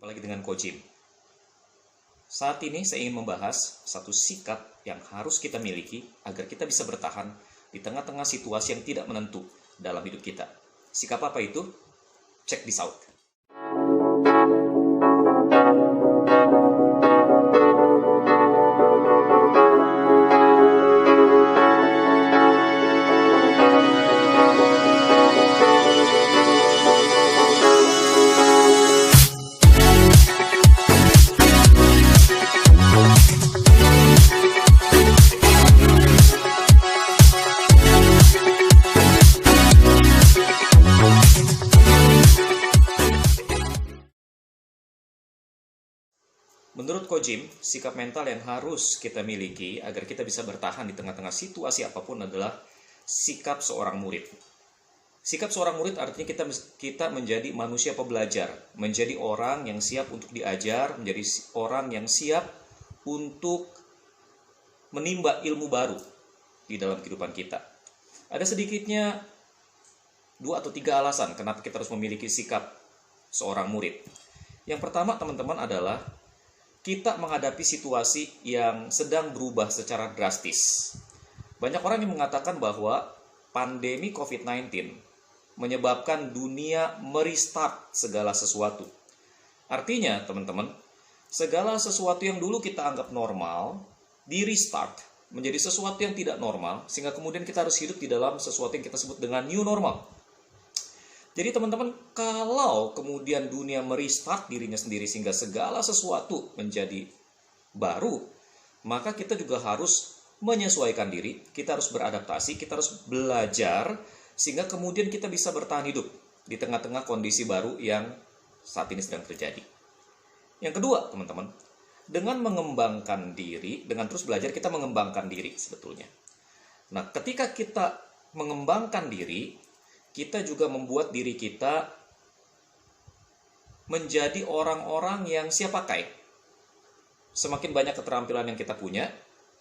Apalagi dengan Kojim. Saat ini saya ingin membahas satu sikap yang harus kita miliki agar kita bisa bertahan di tengah-tengah situasi yang tidak menentu dalam hidup kita. Sikap apa itu? Check this out. Menurut Kojim, sikap mental yang harus kita miliki agar kita bisa bertahan di tengah-tengah situasi apapun adalah sikap seorang murid. Sikap seorang murid artinya kita menjadi manusia pembelajar, menjadi orang yang siap untuk diajar, menjadi orang yang siap untuk menimba ilmu baru di dalam kehidupan kita. Ada sedikitnya 2 atau 3 alasan kenapa kita harus memiliki sikap seorang murid. Yang pertama, teman-teman, adalah kita menghadapi situasi yang sedang berubah secara drastis. Banyak orang yang mengatakan bahwa pandemi COVID-19 menyebabkan dunia merestart segala sesuatu. Artinya, teman-teman, segala sesuatu yang dulu kita anggap normal, di-restart menjadi sesuatu yang tidak normal, sehingga kemudian kita harus hidup di dalam sesuatu yang kita sebut dengan new normal. Jadi teman-teman, kalau kemudian dunia merestart dirinya sendiri sehingga segala sesuatu menjadi baru, maka kita juga harus menyesuaikan diri, kita harus beradaptasi, kita harus belajar, sehingga kemudian kita bisa bertahan hidup di tengah-tengah kondisi baru yang saat ini sedang terjadi. Yang kedua, teman-teman, dengan mengembangkan diri, dengan terus belajar, kita mengembangkan diri sebetulnya. Nah, ketika kita mengembangkan diri, kita juga membuat diri kita menjadi orang-orang yang siap pakai. Semakin banyak keterampilan yang kita punya,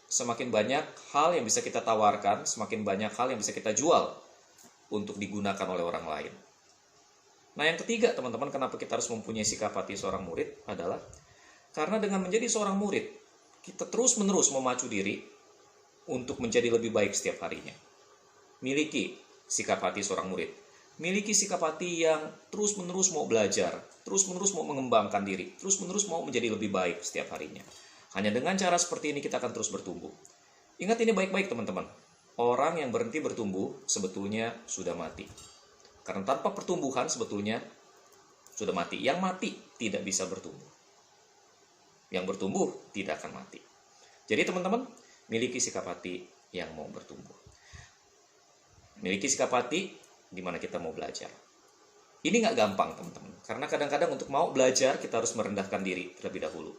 semakin banyak hal yang bisa kita tawarkan, semakin banyak hal yang bisa kita jual untuk digunakan oleh orang lain. Nah, yang ketiga, teman-teman, kenapa kita harus mempunyai sikap hati seorang murid adalah karena dengan menjadi seorang murid, kita terus-menerus memacu diri untuk menjadi lebih baik setiap harinya. Miliki sikap hati seorang murid. Miliki sikap hati yang terus-menerus mau belajar, terus-menerus mau mengembangkan diri, terus-menerus mau menjadi lebih baik setiap harinya. Hanya dengan cara seperti ini kita akan terus bertumbuh. Ingat ini baik-baik, teman-teman. Orang yang berhenti bertumbuh sebetulnya sudah mati. Karena tanpa pertumbuhan sebetulnya sudah mati. Yang mati tidak bisa bertumbuh. Yang bertumbuh tidak akan mati. Jadi teman-teman, miliki sikap hati yang mau bertumbuh. Miliki sikap hati di mana kita mau belajar. Ini nggak gampang, teman-teman. Karena kadang-kadang untuk mau belajar, kita harus merendahkan diri terlebih dahulu.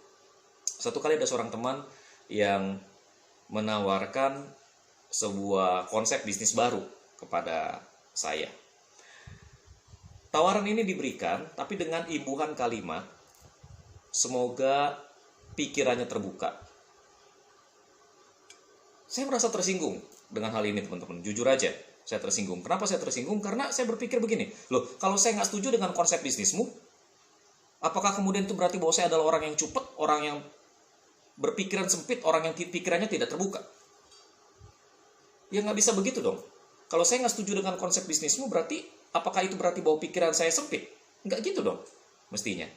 Satu kali ada seorang teman yang menawarkan sebuah konsep bisnis baru kepada saya. Tawaran ini diberikan, tapi dengan imbuhan kalimat, semoga pikirannya terbuka. Saya merasa tersinggung dengan hal ini, teman-teman. Jujur aja. Saya tersinggung. Kenapa saya tersinggung? Karena saya berpikir begini, loh, kalau saya nggak setuju dengan konsep bisnismu, apakah kemudian itu berarti bahwa saya adalah orang yang cupet, orang yang berpikiran sempit, orang yang pikirannya tidak terbuka? Ya nggak bisa begitu dong. Kalau saya nggak setuju dengan konsep bisnismu, berarti apakah itu berarti bahwa pikiran saya sempit? Nggak gitu dong, mestinya.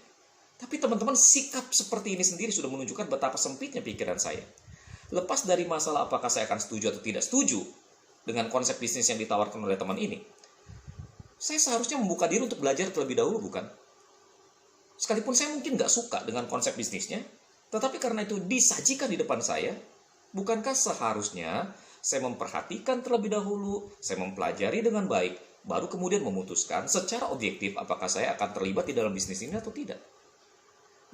Tapi teman-teman, sikap seperti ini sendiri sudah menunjukkan betapa sempitnya pikiran saya. Lepas dari masalah apakah saya akan setuju atau tidak setuju dengan konsep bisnis yang ditawarkan oleh teman ini, saya seharusnya membuka diri untuk belajar terlebih dahulu, bukan? Sekalipun saya mungkin nggak suka dengan konsep bisnisnya, tetapi karena itu disajikan di depan saya, bukankah seharusnya saya memperhatikan terlebih dahulu, saya mempelajari dengan baik, baru kemudian memutuskan secara objektif apakah saya akan terlibat di dalam bisnis ini atau tidak.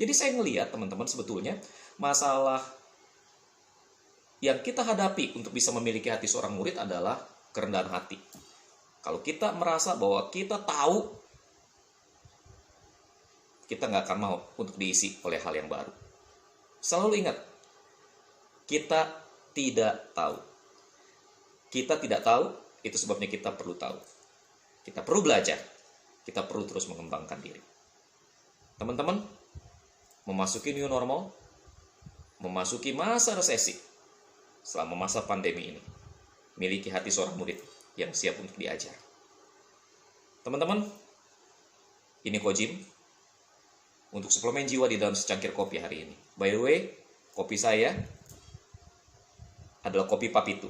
Jadi saya ngelihat, teman-teman, sebetulnya masalah yang kita hadapi untuk bisa memiliki hati seorang murid adalah kerendahan hati. Kalau kita merasa bahwa kita tahu, kita nggak akan mau untuk diisi oleh hal yang baru. Selalu ingat, kita tidak tahu. Kita tidak tahu, itu sebabnya kita perlu tahu. Kita perlu belajar. Kita perlu terus mengembangkan diri. Teman-teman, memasuki new normal, memasuki masa resesi selama masa pandemi ini. Miliki hati seorang murid yang siap untuk diajar. Teman-teman, ini Kojim untuk suplemen jiwa di dalam secangkir kopi hari ini. By the way, kopi saya adalah kopi Papitu.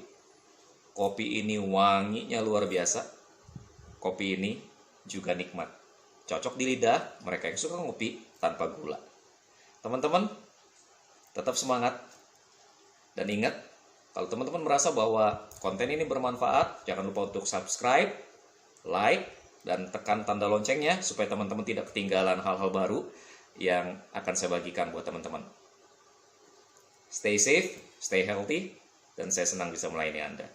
Kopi ini wanginya luar biasa. Kopi ini juga nikmat. Cocok di lidah mereka yang suka ngopi tanpa gula. Teman-teman, tetap semangat. Dan ingat, kalau teman-teman merasa bahwa konten ini bermanfaat, jangan lupa untuk subscribe, like, dan tekan tanda loncengnya supaya teman-teman tidak ketinggalan hal-hal baru yang akan saya bagikan buat teman-teman. Stay safe, stay healthy, dan saya senang bisa melayani Anda.